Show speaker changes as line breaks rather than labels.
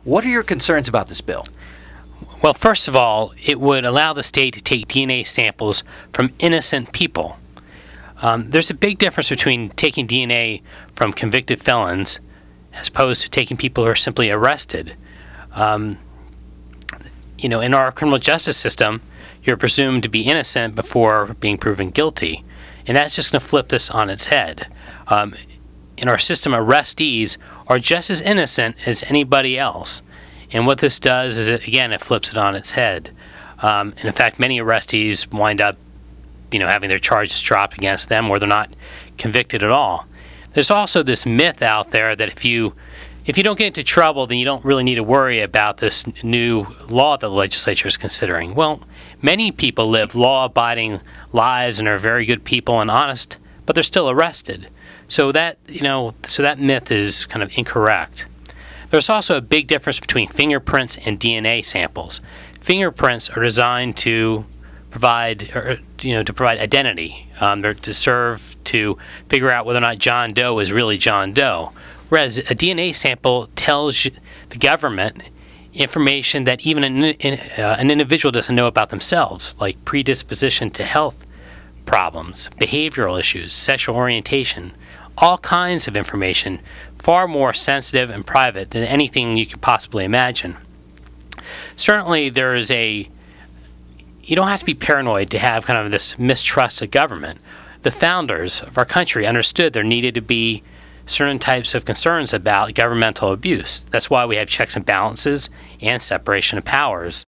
What are your concerns about this bill?
Well, first of all, it would allow the state to take DNA samples from innocent people. There's a big difference between taking DNA from convicted felons as opposed to taking people who are simply arrested. You know, in our criminal justice system, you're presumed to be innocent before being proven guilty, and that's just going to flip this on its head. In our system, arrestees are just as innocent as anybody else, and what this does is, it flips it on its head. And in fact, many arrestees wind up, having their charges dropped against them, or they're not convicted at all. There's also this myth out there that if you don't get into trouble, then you don't really need to worry about this new law that the legislature is considering. Well, many people live law-abiding lives and are very good people and honest, but they're still arrested. So that myth is kind of incorrect. There's also a big difference between fingerprints and DNA samples. Fingerprints are designed to provide identity. They're to serve to figure out whether or not John Doe is really John Doe. Whereas a DNA sample tells the government information that even an individual doesn't know about themselves, like predisposition to health problems, behavioral issues, sexual orientation, all kinds of information, far more sensitive and private than anything you could possibly imagine. Certainly you don't have to be paranoid to have kind of this mistrust of government. The founders of our country understood there needed to be certain types of concerns about governmental abuse. That's why we have checks and balances and separation of powers.